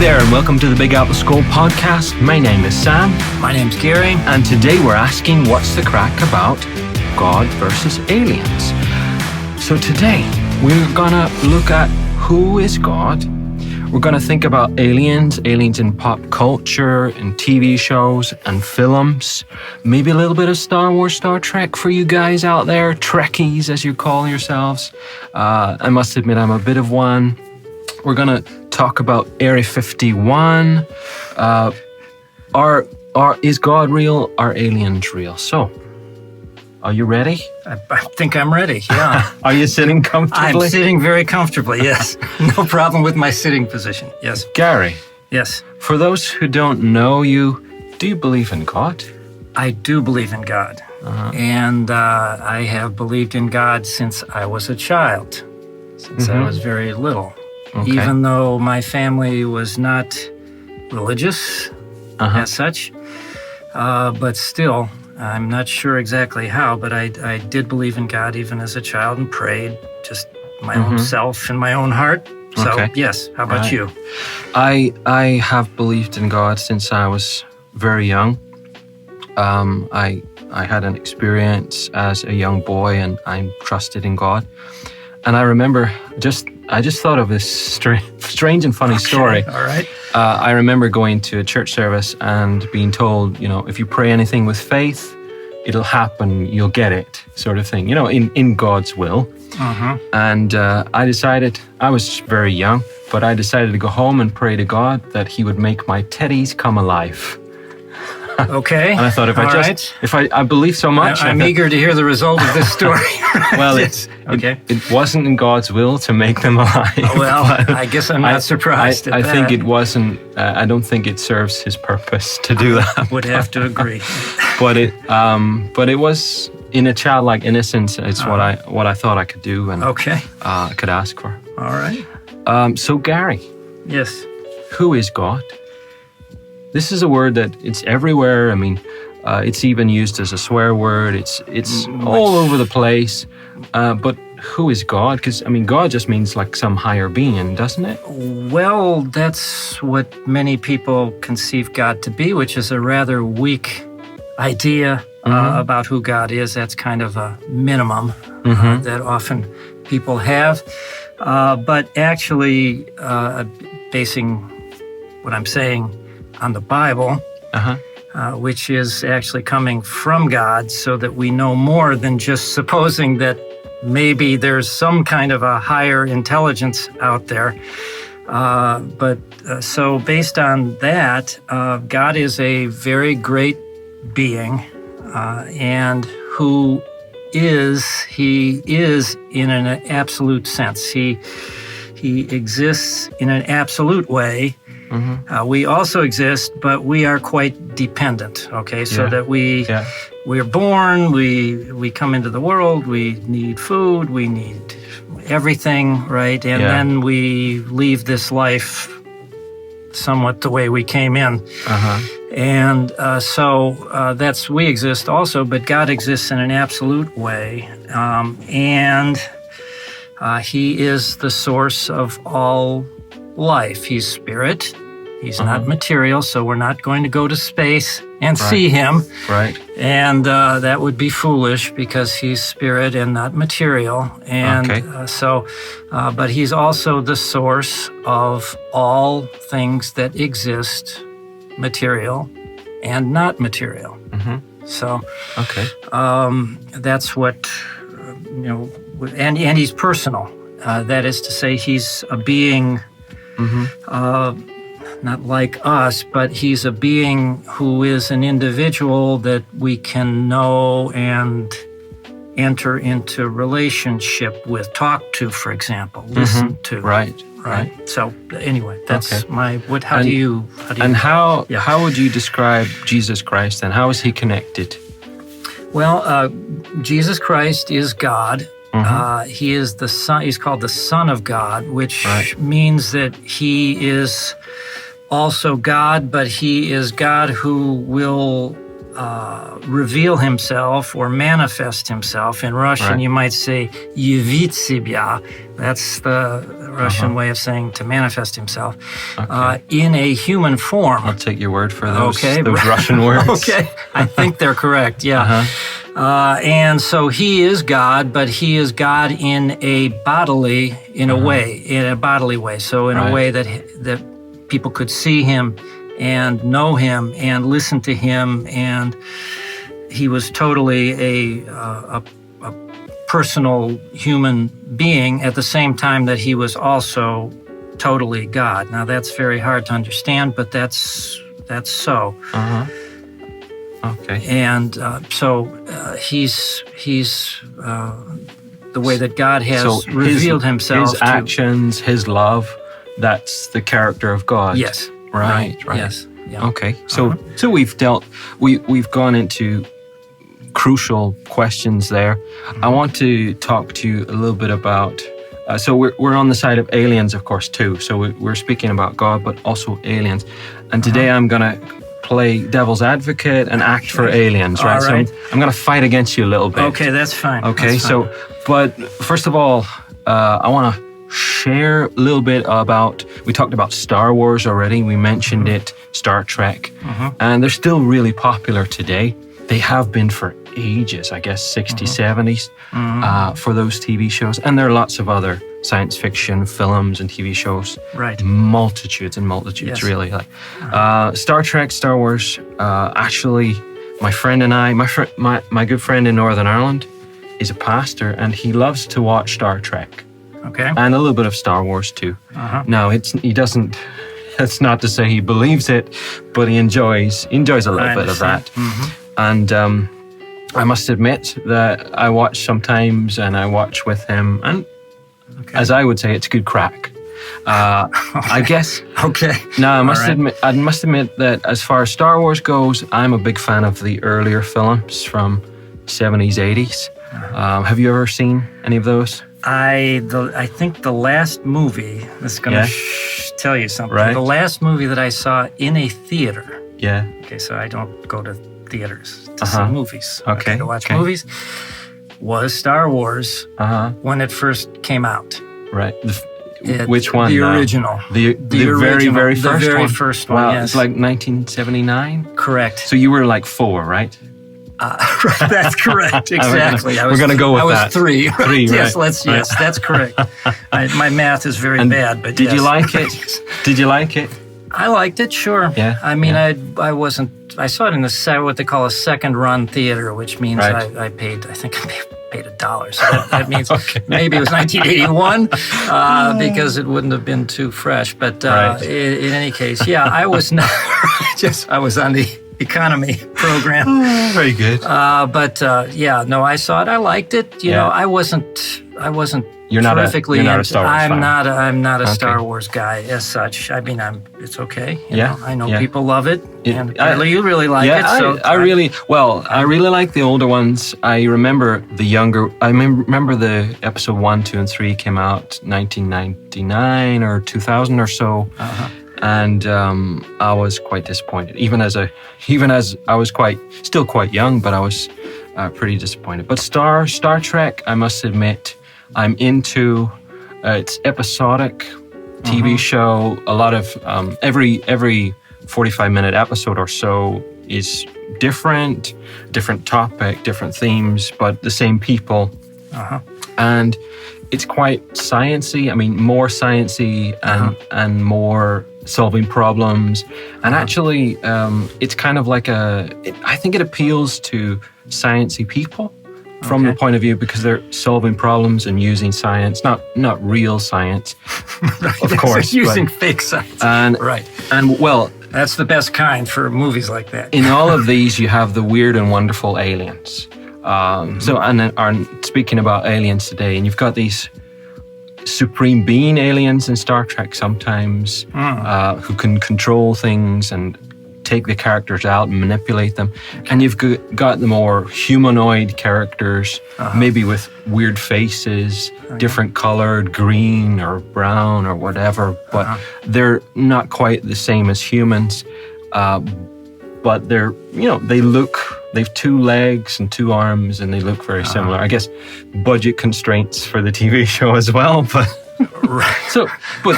there, and welcome to the Big Apple Skull podcast. My name is Sam. My name's Gary. And today we're asking what's the crack about God versus aliens. So today we're gonna look at who is God. We're gonna think about aliens in pop culture, in TV shows and films. Maybe a little bit of Star Wars, Star Trek for you guys out there, Trekkies as you call yourselves. I must admit I'm a bit of one. We're gonna talk about Area 51. Is God real? Are aliens real? So, are you ready? I think I'm ready, yeah. Are you sitting comfortably? I'm sitting very comfortably, yes. No problem with my sitting position, yes. Gary. Yes. For those who don't know you, do you believe in God? I do believe in God. And I have believed in God since I was a child, since I was very little. Okay. Even though my family was not religious as such, but still, I'm not sure exactly how, but I did believe in God even as a child and prayed just my own self and my own heart. So, yes, how about you? I have believed in God since I was very young. I had an experience as a young boy and I trusted in God. And I remember I just thought of this strange and funny story. All right. I remember going to a church service and being told, if you pray anything with faith, it'll happen, you'll get it, sort of thing, in God's will. And I decided, I was very young, but I decided to go home and pray to God that he would make my teddies come alive. Okay. And I thought if I believe so much. I'm eager to hear the result of this story. Well, it wasn't in God's will to make them alive. Well, I guess I'm not surprised at I that. think it wasn't, I don't think it serves his purpose to do that. Would have to agree. But it was in a childlike innocence. It's what I thought I could do and could ask for. All right. So Gary. Yes. Who is God? This is a word that it's everywhere. I mean, it's even used as a swear word. It's all over the place. But who is God? Because, God just means like some higher being, doesn't it? Well, that's what many people conceive God to be, which is a rather weak idea about who God is. That's kind of a minimum that often people have. But actually, basing what I'm saying on the Bible, which is actually coming from God, so that we know more than just supposing that maybe there's some kind of a higher intelligence out there. So based on that, God is a very great being, and he is in an absolute sense. He exists in an absolute way. We also exist, but we are quite dependent, so that we're born, we come into the world, we need food, we need everything, right? And then we leave this life somewhat the way we came in. And so we exist also, but God exists in an absolute way. And he is the source of all life. He's spirit. He's not material, so we're not going to go to space and see him. Right. And that would be foolish because he's spirit and not material. And but he's also the source of all things that exist, material and not material. So that's what, and he's personal. That is to say, he's a being not like us, but he's a being who is an individual that we can know and enter into relationship with, talk to, for example, listen to. Right. So anyway, that's how do you how would you describe Jesus Christ and how is he connected? Well, Jesus Christ is God. He is the Son. He's called the Son of God, which means that he is also God, but he is God who will reveal himself or manifest himself. In Russian, you might say «явить себя». That's the Russian way of saying to manifest himself in a human form. I'll take your word for those Russian words. Okay, I think they're correct, yeah. And so he is God, but he is God in a bodily way. So in a way that people could see him and know him and listen to him, and he was totally a personal human being at the same time that he was also totally God. Now that's very hard to understand, but that's so. Okay. And so he's the way that God has revealed himself. His actions, his love, that's the character of God. Yes. Right. Yes. Yeah. Okay. So we've gone into crucial questions there. I want to talk to you a little bit about. So we're on the side of aliens, of course, too. So we're speaking about God, but also aliens. And today I'm gonna play devil's advocate and act for aliens, right? All right. So I'm gonna fight against you a little bit. Okay, that's fine. Okay. That's fine. But first of all, I want to share a little bit about. We talked about Star Wars already. We mentioned it, Star Trek, and they're still really popular today. They have been for ages, I guess 60s, 70s, for those TV shows. And there are lots of other science fiction films and TV shows. Right. Multitudes and multitudes, really. Star Trek, Star Wars. Actually, my friend and I, my good friend in Northern Ireland is a pastor, and he loves to watch Star Trek. Okay. And a little bit of Star Wars too. Now, he doesn't. That's not to say he believes it, but he enjoys a little bit of that. And I must admit that I watch sometimes, and I watch with him, and as I would say, it's good crack. I guess. Okay. Now, I must admit that as far as Star Wars goes, I'm a big fan of the earlier films from 70s, 80s. Have you ever seen any of those? I think the last movie, this is going to tell you something. Right. The last movie that I saw in a theater. Yeah. Okay, so I don't go to theaters to see movies. Okay. To watch movies. Was Star Wars when it first came out. Right. Which one? The original. The original, very, very first one? The very first one, wow, yes. It's like 1979? Correct. So you were like 4, right? That's correct. Exactly. We're going to go with that. I was 3. 3, yes, right. Yes, that's correct. My math is very bad, but did you like it? Did you like it? I liked it, sure. Yeah. I mean, I wasn't. I saw it in what they call a second run theater, which means I paid. I think I paid $1. So that means maybe it was 1981 because it wouldn't have been too fresh. But in any case, I was not. I was on the economy program. Very good. I saw it. I liked it. You know, I wasn't. You're not a Star Wars fan. I'm not a Star Wars guy as such. I mean, it's okay. You know, I know people love it, and you really like it. So I really like the older ones. I remember the younger. I remember the episode 1, 2, and 3 came out 1999 or 2000 or so. And I was quite disappointed, even as I was still quite young, but I was pretty disappointed. But Star Trek, I must admit, I'm into. It's episodic TV show. A lot of every 45-minute episode or so is different topic, different themes, but the same people. And it's quite sciencey. I mean, more sciencey and more solving problems. And actually, it's kind of like I think it appeals to sciencey people from the point of view because they're solving problems and using science, not real science, of course. Using fake science. And well, that's the best kind for movies like that. In all of these, you have the weird and wonderful aliens. So, and then speaking about aliens today, and you've got these supreme being aliens in Star Trek sometimes, who can control things and take the characters out and manipulate them. And you've got the more humanoid characters, maybe with weird faces, different colored, green or brown or whatever, but they're not quite the same as humans. but they're, they've 2 legs and 2 arms, and they look very similar. I guess budget constraints for the TV show as well, but so, but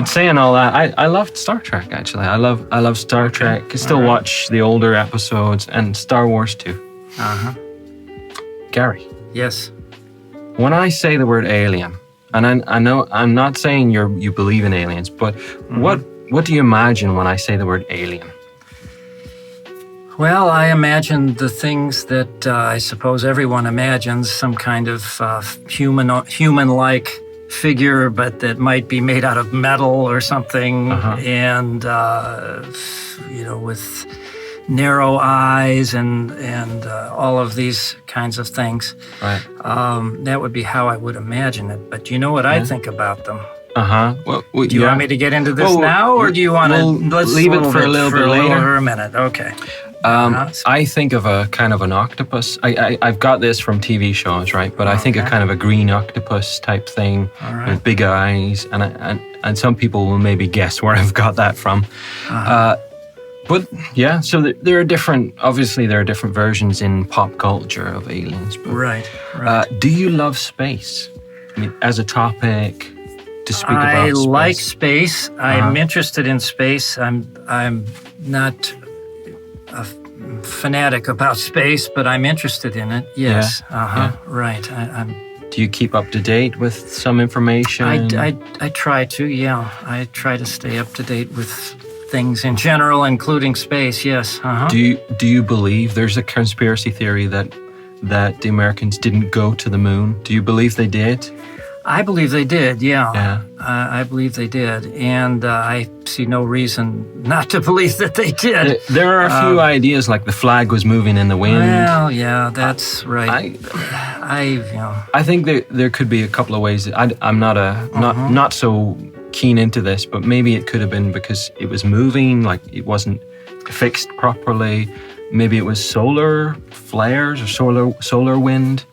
saying all that, I loved Star Trek, actually. I love Star Trek. I still watch the older episodes, and Star Wars too. Gary. Yes. When I say the word alien, and I know I'm not saying you believe in aliens, but what do you imagine when I say the word alien? Well, I imagine the things that I suppose everyone imagines, some kind of human-like figure, but that might be made out of metal or something, and with narrow eyes and all of these kinds of things. Right. That would be how I would imagine it. But you know what I think about them? Well, do you want me to get into this now, or do you want to let's leave it for a little bit later? For a minute, okay. I think of a kind of an octopus. I've got this from TV shows, right? But I think of kind of a green octopus type thing with big eyes, and some people will maybe guess where I've got that from. But yeah, so there are different versions in pop culture of aliens. But, right. Do you love space? I mean, as a topic to speak about space? I like space. I'm interested in space. I'm not a fanatic about space, but I'm interested in it. Yes. Right. Do you keep up to date with some information? I try to. Yeah, I try to stay up to date with things in general, including space. Yes. Do you believe there's a conspiracy theory that the Americans didn't go to the moon? Do you believe they did? I believe they did, yeah. I believe they did, and I see no reason not to believe that they did. There are a few ideas, like the flag was moving in the wind. Well, yeah, that's right. I think there could be a couple of ways. I'm not so keen into this, but maybe it could have been because it was moving, like it wasn't fixed properly. Maybe it was solar flares or solar wind.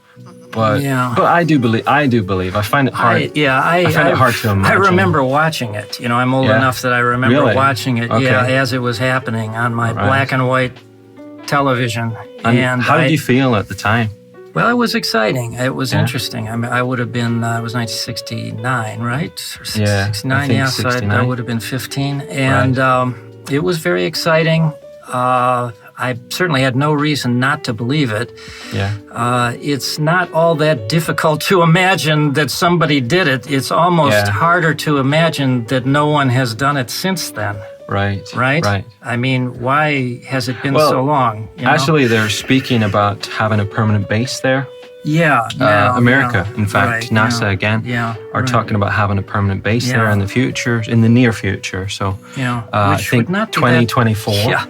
But I do believe. I find it hard. I find it hard to imagine. I remember watching it. I'm old enough that I remember watching it. Okay. As it was happening on my black and white television. And how did you feel at the time? Well, it was exciting. It was interesting. I mean, I would have been. It was 1969, right? Or 69. Yeah, 69. So I would have been 15, and it was very exciting. I certainly had no reason not to believe it. Yeah. It's not all that difficult to imagine that somebody did it. It's almost harder to imagine that no one has done it since then. Right. I mean, why has it been so long? Actually, they're speaking about having a permanent base there. Yeah. America, in fact, NASA again, are talking about having a permanent base there in the future, in the near future. So, I think 2024.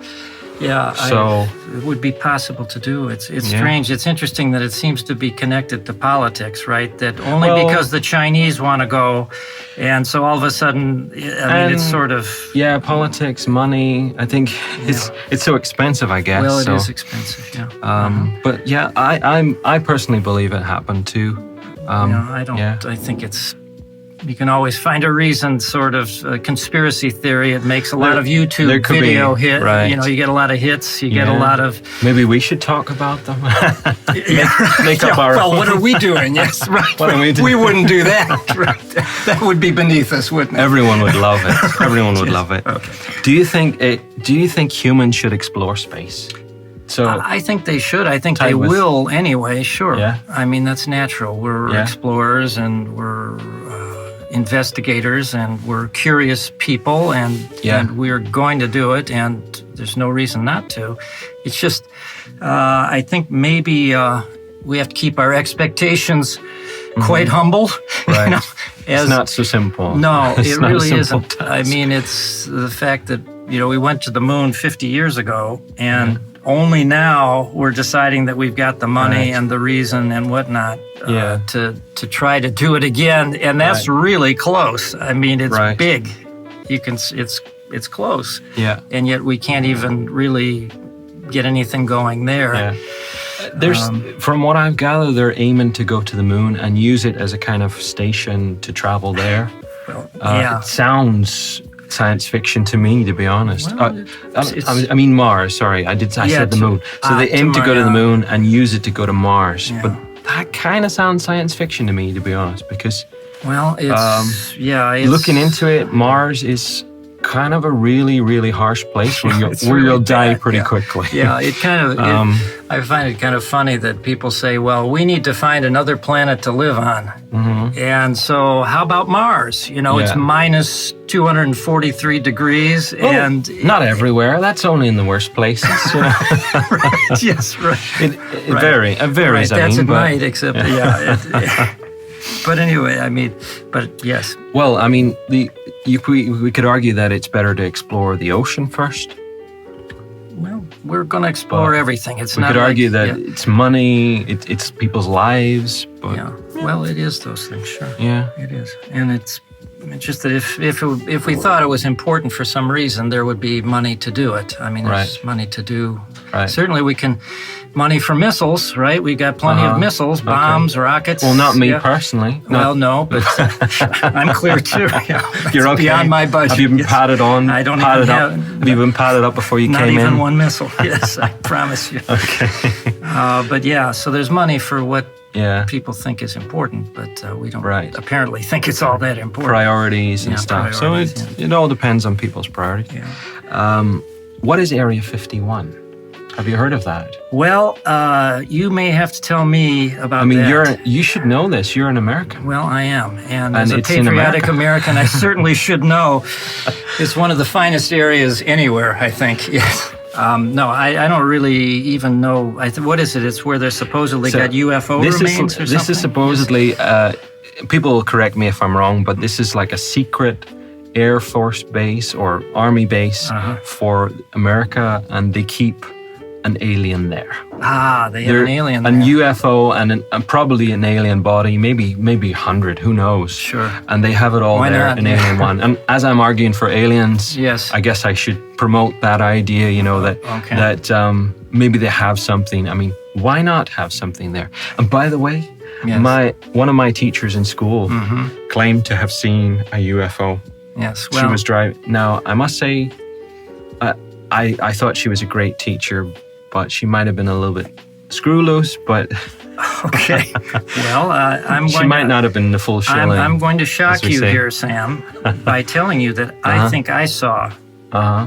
Yeah, so it would be possible to do. It's strange. It's interesting that it seems to be connected to politics, right? That only because the Chinese want to go, and so all of a sudden, I mean, it's sort of politics, money. I think it's so expensive, I guess. Well, it is expensive. Yeah. But I personally believe it happened too. I don't. I think it's. You can always find a reason, sort of a conspiracy theory. It makes a lot of YouTube video hit. Right. You get a lot of hits. You get a lot of. Maybe we should talk about them. Make up our. Well, what are we doing? Yes, right. What are we doing? We wouldn't do that. Right. That would be beneath us, wouldn't it? Everyone would love it. Everyone would love it. Okay. Do you think humans should explore space? So I think they should. I think they will anyway. Sure. Yeah. I mean, that's natural. We're explorers and we're. Investigators, and we're curious people, and we're going to do it, and there's no reason not to. It's just, I think maybe we have to keep our expectations quite humble. Right. It's not so simple. No, it really isn't. Task. I mean, it's the fact that, we went to the moon 50 years ago, and only now we're deciding that we've got the money and the reason and whatnot to try to do it again, and that's really close. I mean, it's big. It's close. Yeah, and yet we can't even really get anything going there. Yeah. There's, from what I've gathered, they're aiming to go to the moon and use it as a kind of station to travel there. Well, It sounds science fiction to me, to be honest. Well, I mean Mars. Sorry, I said the moon. So they aim to go to the moon and use it to go to Mars. Yeah. But that kind of sounds science fiction to me, to be honest, because it's looking into it, Mars is kind of a really, really harsh place where you'll die pretty quickly. Yeah, it kind of. I find it kind of funny that people say, "Well, we need to find another planet to live on," and so how about Mars? It's minus 243 degrees, and not everywhere. That's only in the worst places. Right? Yes, right. It varies. Right, that's but night, except But anyway, but yes. Well, we could argue that it's better to explore the ocean first. Well, we're going to explore everything. We could argue that it's money, it's people's lives. But well, it is those things, sure. Yeah, it is, and it's just that if we thought it was important for some reason, there would be money to do it. There's money to do. Right. Certainly, we can. Money for missiles, right? We got plenty of missiles, bombs, rockets. Well, not me personally. Well, no, but I'm clear too. You're okay. Beyond my budget. Have you been patted on? I don't patted even up? Have you been patted up before you came in? Not even one missile. Yes, I promise you. Okay. But so there's money for what people think is important, but we don't apparently think it's all that important. Priorities and stuff. So it all depends on people's priorities. Yeah. What is Area 51? Have you heard of that? Well, you may have to tell me about that. You should know this. You're an American. Well, I am. And as a patriotic American, I certainly should know. It's one of the finest areas anywhere, I think. Yes. No, I don't really even know. What is it? It's where they're supposedly got UFO remains or something? This is supposedly, people will correct me if I'm wrong, but this is like a secret Air Force base or Army base for America, and they keep an alien there. They have an alien there. A UFO and probably an alien body, maybe 100, who knows? Sure. And they have it all Why there, not? an alien one. And as I'm arguing for aliens, yes. I guess I should promote that idea, that maybe they have something. Why not have something there? And by the way, one of my teachers in school claimed to have seen a UFO. Yes, she was driving. Now, I must say, I thought she was a great teacher, but she might have been a little bit screw loose, but... Okay. Well, she might not have been the full shilling. I'm going to shock you here, Sam, by telling you that I think I saw,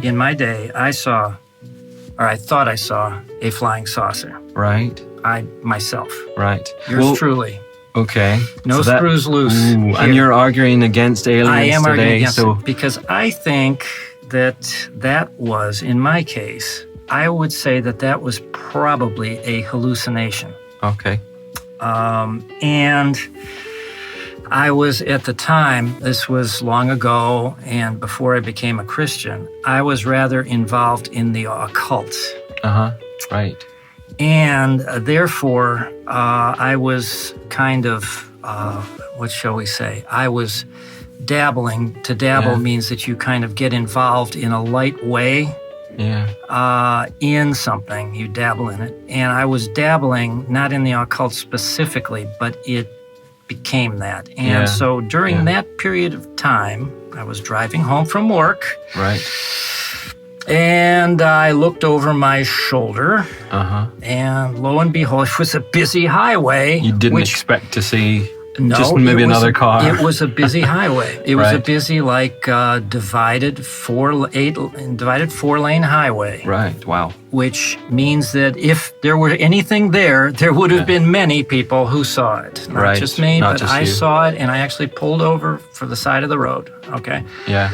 in my day, I thought I saw a flying saucer. Right. Myself. Right. Yours truly. Okay. No screws loose. And you're arguing against aliens today. I am arguing against it because I think that was, in my case, I would say that was probably a hallucination. Okay. And I was, at the time, this was long ago and before I became a Christian, I was rather involved in the occult. Right. And therefore, I was kind of, what shall we say? I was dabbling. To dabble means that you kind of get involved in a light way in something. You dabble in it. And I was dabbling, not in the occult specifically, but it became that. And so during that period of time, I was driving home from work. Right. And I looked over my shoulder, and lo and behold, it was a busy highway. You didn't expect to see just maybe another car. It was a busy highway. It was a busy, divided four-lane highway. Right, wow. Which means that if there were anything there would have been many people who saw it. Not just me, but I saw it, and I actually pulled over for the side of the road, okay? Yeah.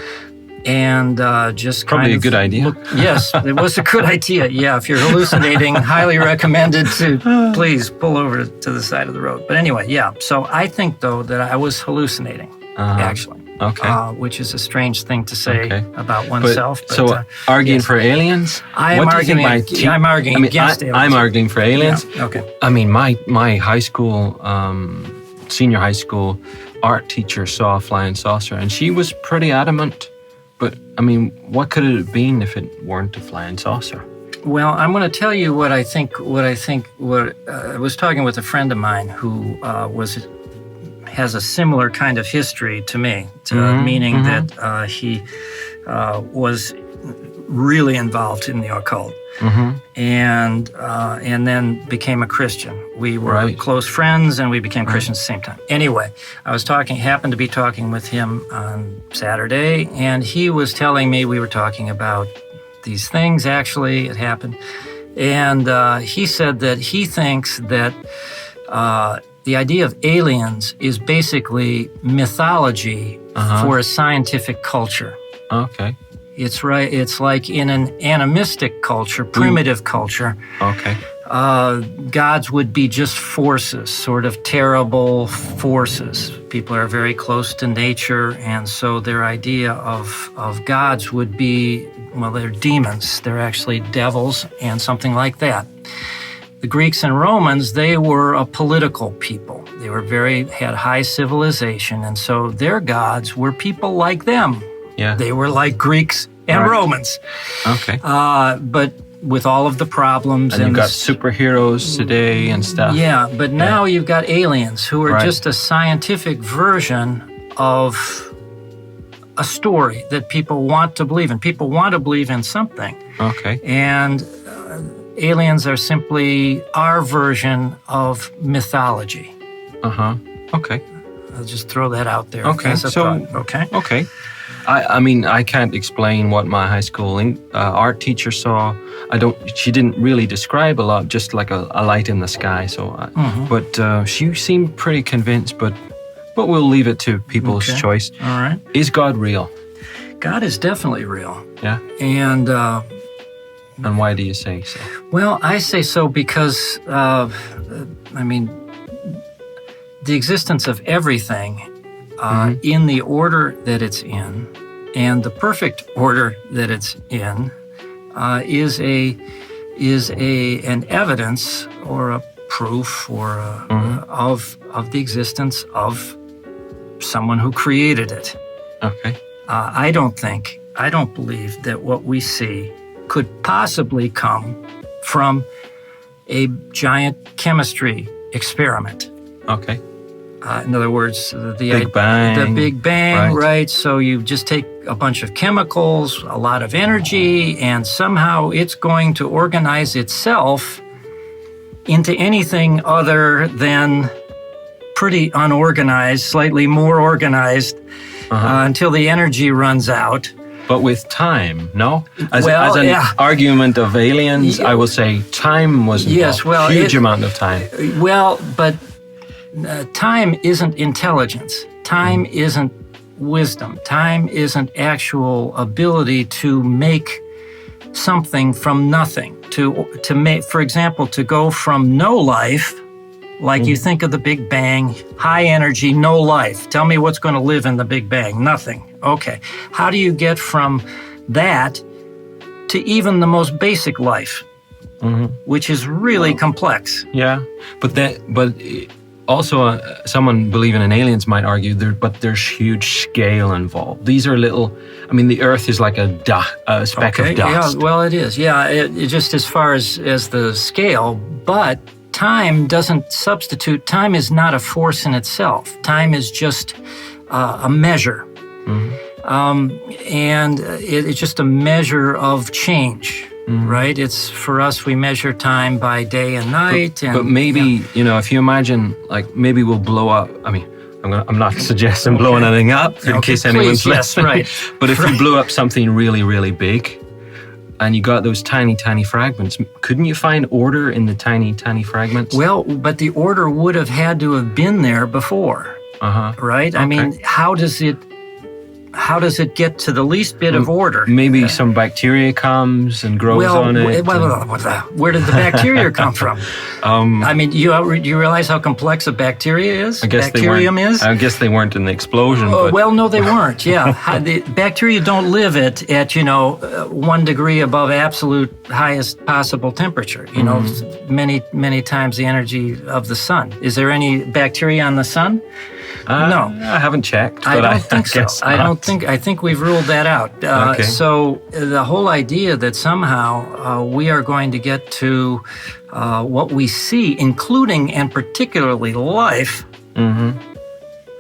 And just probably a good idea. Yes, it was a good idea. Yeah, if you're hallucinating, highly recommended to please pull over to the side of the road. But anyway, so I think though that I was hallucinating actually. Okay. Which is a strange thing to say about oneself. So arguing for aliens? I'm arguing against aliens. I'm arguing for aliens. Yeah. Okay. My high school, senior high school art teacher saw a flying saucer, and she was pretty adamant. But, what could it have been if it weren't a flying saucer? Well, I'm going to tell you what I think. I was talking with a friend of mine who has a similar kind of history to me, meaning that he was really involved in the occult, and then became a Christian. We were close friends, and we became Christians at the same time. Anyway, happened to be talking with him on Saturday, and he was telling me we were talking about these things. Actually, it happened, and he said that he thinks that the idea of aliens is basically mythology for a scientific culture. Okay. It's right. It's like in an animistic culture, primitive culture. Okay. Gods would be just forces, sort of terrible forces. People are very close to nature, and so their idea of gods would be, well, they're demons. They're actually devils and something like that. The Greeks and Romans, they were a political people. They were had high civilization, and so their gods were people like them. Yeah. They were like Greeks and Romans. Okay. But with all of the problems. And you've got superheroes today and stuff. Yeah, but now you've got aliens who are just a scientific version of a story that people want to believe in. People want to believe in something. Okay. And aliens are simply our version of mythology. Okay. I'll just throw that out there. Okay. Okay. I mean, I can't explain what my high school art teacher saw. She didn't really describe a lot, just like a light in the sky. So, but she seemed pretty convinced. But we'll leave it to people's choice. All right. Is God real? God is definitely real. Yeah. And why do you say so? Well, I say so because the existence of everything in the order that it's in, and the perfect order that it's in, is an evidence or a proof or of the existence of someone who created it. Okay. I don't believe that what we see could possibly come from a giant chemistry experiment. Okay. In other words, the Big Bang, right? So you just take a bunch of chemicals, a lot of energy, and somehow it's going to organize itself into anything other than pretty unorganized, slightly more organized, until the energy runs out. But with time, no? As an argument of aliens, I will say time was involved. Huge amount of time. Well, but time isn't intelligence. Time isn't wisdom. Time isn't actual ability to make something from nothing. To make, for example, to go from no life, like you think of the Big Bang, high energy, no life. Tell me what's going to live in the Big Bang. Nothing. Okay. How do you get from that to even the most basic life, which is really complex? Yeah, but also, someone believing in aliens might argue there's huge scale involved. These are little. I mean, the Earth is like a speck of dust. Yeah, well, it is. Yeah, it just as far as the scale, but time doesn't substitute. Time is not a force in itself. Time is just a measure, and it's just a measure of change. Right? It's for us, we measure time by day and night. But maybe, if you imagine, like, maybe we'll blow up. I mean, I'm not suggesting blowing anything up in case anyone's listening. Yes, right. But if you blew up something really, really big and you got those tiny, tiny fragments, couldn't you find order in the tiny, tiny fragments? Well, but the order would have had to have been there before. Right? Okay. I mean, how does it get to the least bit of order? Maybe some bacteria comes and grows on it. Where did the bacteria come from? I mean, you realize how complex a bacteria is? Bacterium is? I guess they weren't in the explosion. Well, no, they weren't. Yeah, the bacteria don't live at 1 degree above absolute highest possible temperature. Many times the energy of the sun. Is there any bacteria on the sun? No, I haven't checked. But I don't think so. I think we've ruled that out. So the whole idea that somehow we are going to get to what we see, including and particularly life,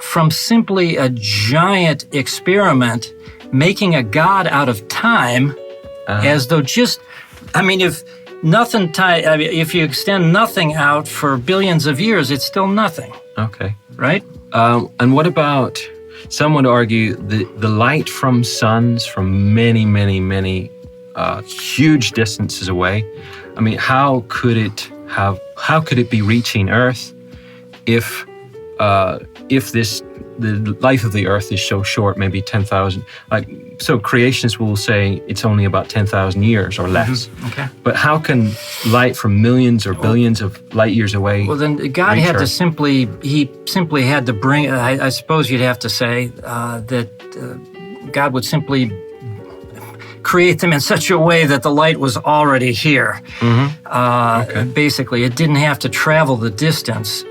from simply a giant experiment making a God out of time, as though just, I mean, if you extend nothing out for billions of years, it's still nothing. Okay. Right? And what about, some would argue, the light from suns from many, many, many huge distances away? I mean, how could it be reaching Earth if the life of the Earth is so short, maybe 10,000? So creationists will say it's only about 10,000 years or less. Mm-hmm. Okay. But how can light from millions or billions of light years away? Well, then God had to simply had to bring. I suppose you'd have to say that God would simply create them in such a way that the light was already here. Mm-hmm. Basically, it didn't have to travel the distance.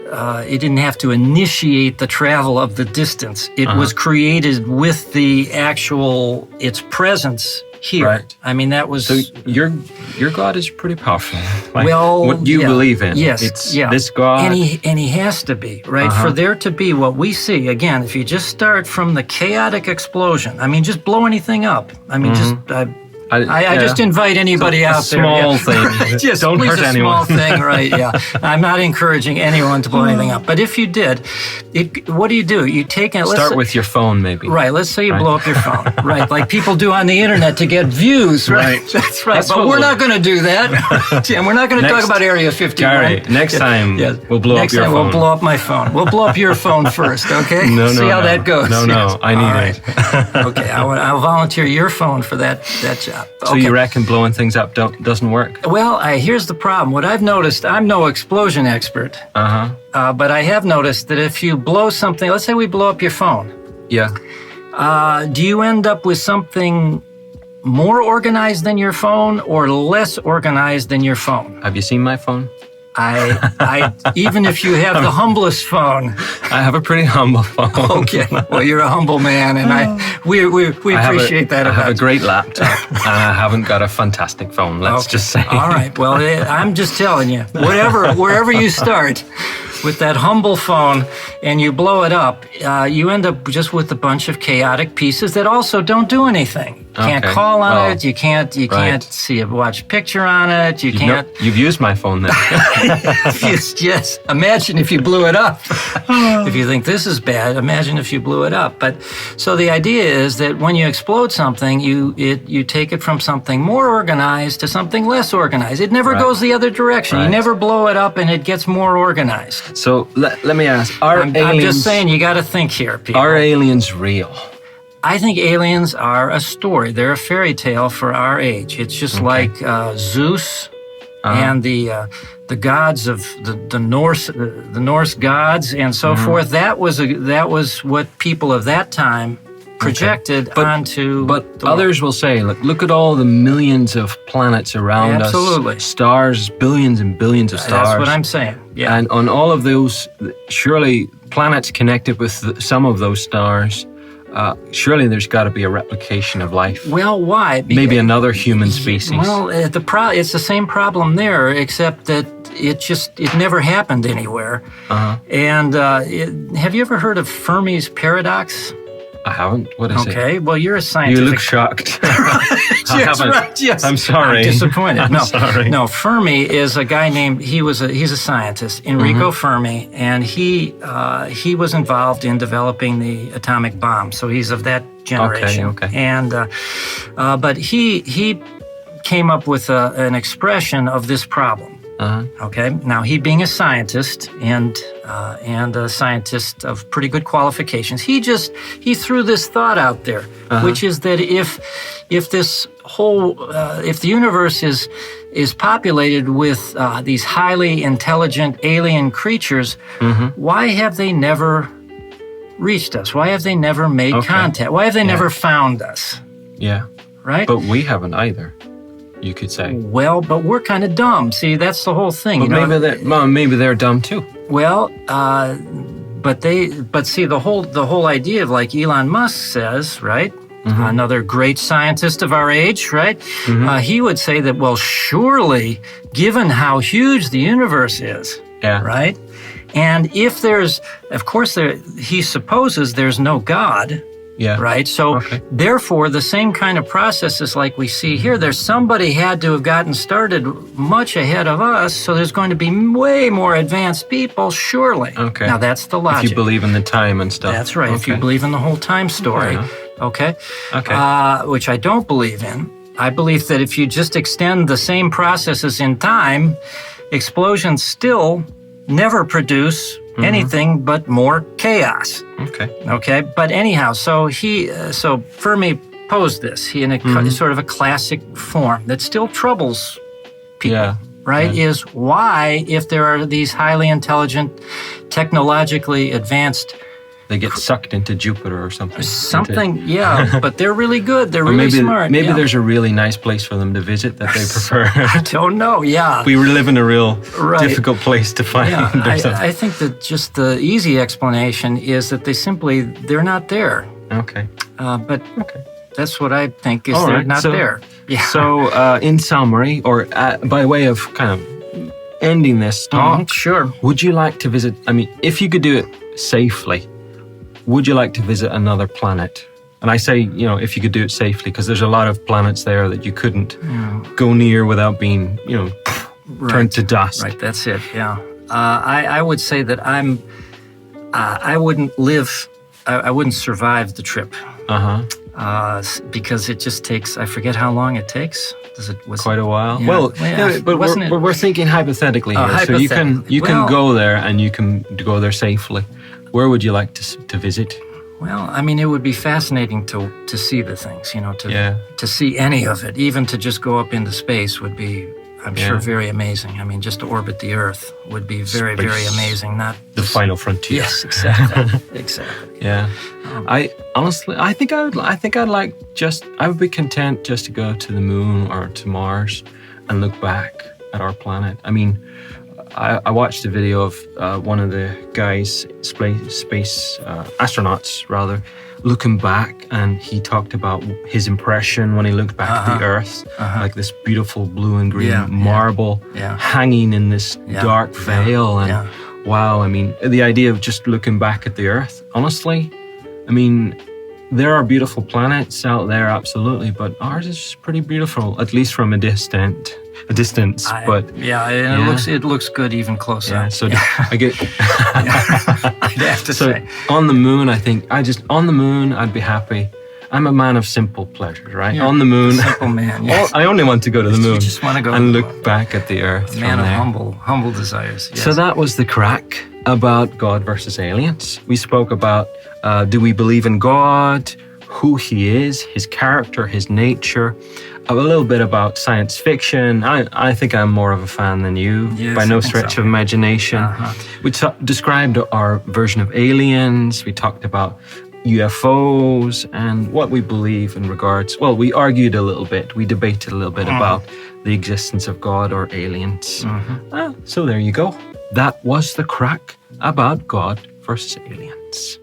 It didn't have to initiate the travel of the distance. It was created with its presence here. Right. I mean, that was... So your God is pretty powerful. Well, what you believe in. Yes. It's this God. And he has to be, right? For there to be what we see, again, if you just start from the chaotic explosion, I mean, just blow anything up. I mean, I just invite anybody out there. Small thing. Just don't hurt anyone. A small thing, right? Yeah. I'm not encouraging anyone to blow anything up. But if you did, what do? You take it. Start with your phone, maybe. Right. Let's say you blow up your phone. Right. Like people do on the internet to get views. Right. That's right. But we're not going to do that. And we're not going to talk about Area 51. Gary, next time we'll blow up your phone. Next time we'll blow up my phone. We'll blow up your phone first, okay? See how that goes. No, I need it. Okay, I'll volunteer your phone for that job. So you reckon blowing things up doesn't work? Well, here's the problem. What I've noticed, I'm no explosion expert, but I have noticed that if you blow something, let's say we blow up your phone. Yeah. Do you end up with something more organized than your phone or less organized than your phone? Have you seen my phone? I even if you have the humblest phone. I have a pretty humble phone. Okay. Well, you're a humble man, and we appreciate that about you. I have a great laptop, and I haven't got a fantastic phone, let's just say. All right. Well, I'm just telling you, wherever you start with that humble phone and you blow it up, you end up just with a bunch of chaotic pieces that also don't do anything. You can't call on it. You can't see watch a picture on it. You've used my phone then. Yes. Imagine if you blew it up. If you think this is bad, imagine if you blew it up. But so the idea is that when you explode something, you take it from something more organized to something less organized. It never goes the other direction. You never blow it up and it gets more organized. So let me ask, I'm just saying, you got to think here, people. Are aliens real? I think aliens are a story. They're a fairy tale for our age. It's just like Zeus and the gods of the Norse gods and so forth. That was what people of that time projected onto. But others will say, look at all the millions of planets around us. Stars, billions and billions of stars. That's what I'm saying. Yeah. And on all of those, surely planets connected with some of those stars. Surely there's got to be a replication of life. Well, why? Maybe another human species. Well, it's the same problem there, except that it never happened anywhere. And have you ever heard of Fermi's paradox? I haven't. What is it? Okay, well, you're a scientist. You look shocked. Yes, right, yes. I'm sorry. I'm disappointed. Sorry. No, Fermi is a guy named, he's a scientist, Enrico Fermi, and he was involved in developing the atomic bomb, so he's of that generation. Okay. And, but he came up with an expression of this problem. Okay. Now, he being a scientist and a scientist of pretty good qualifications, he threw this thought out there, which is that if the universe is populated with these highly intelligent alien creatures, why have they never reached us? Why have they never made contact? Why have they never found us? Yeah. Right? But we haven't either. You could say. Well, but we're kind of dumb. See, that's the whole thing. But maybe they're dumb too. Well, but see, the whole idea of, like Elon Musk says, right? Another great scientist of our age, right? He would say that, well, surely, given how huge the universe is, right? And if he supposes there's no God, Yeah. Right? So therefore, the same kind of processes like we see here, there's somebody had to have gotten started much ahead of us, so there's going to be way more advanced people, surely. Okay. Now, that's the logic. If you believe in the time and stuff. That's right. If you believe in the whole time story. Okay? Which I don't believe in. I believe that if you just extend the same processes in time, explosions still never produce anything but more chaos. Okay. But anyhow, so Fermi posed this in a sort of a classic form that still troubles people. Right? Is why, if there are these highly intelligent, technologically advanced, they get sucked into Jupiter or something. But they're really good. They're really smart. Maybe there's a really nice place for them to visit that they prefer. I don't know, We live in a real difficult place to find. I think that just the easy explanation is that they're not there. But that's what I think is they're not there. So in summary, or by way of kind of ending this talk, would you like to visit, if you could do it safely, would you like to visit another planet? And I say, if you could do it safely, because there's a lot of planets there that you couldn't go near without being, turned to dust. Right, that's it, I would say that I wouldn't live, I wouldn't survive the trip. Because it just takes, I forget how long it takes. Quite a while. Yeah. But we're thinking hypothetically here. So you can go there and you can go there safely. Where would you like to visit? Well, it would be fascinating to see the things, to see any of it. Even to just go up into space would be, I'm sure, very amazing. Just to orbit the Earth would be very, very amazing. Not the final frontier. Yes, exactly. Yeah. I think I would be content just to go to the moon or to Mars and look back at our planet. I watched a video of one of the guys, space astronauts rather, looking back, and he talked about his impression when he looked back at the Earth, like this beautiful blue and green marble hanging in this dark veil. And wow, the idea of just looking back at the Earth, honestly, there are beautiful planets out there, absolutely, but ours is just pretty beautiful, at least from a distance. It looks good even closer. I get. I'd have to say. On the moon, on the moon, I'd be happy. I'm a man of simple pleasures, right? On the moon, simple man. Yes. I only want to go to the moon. You just want to go and look back at the Earth. A man of humble desires. Yes. So that was the crack about God versus aliens. We spoke about do we believe in God, who He is, His character, His nature. A little bit about science fiction. I think I'm more of a fan than you, by no stretch of imagination. We described our version of aliens. We talked about UFOs and what we believe in regards. Well, we argued a little bit. We debated a little bit about the existence of God or aliens. So there you go. That was the crack about God versus aliens.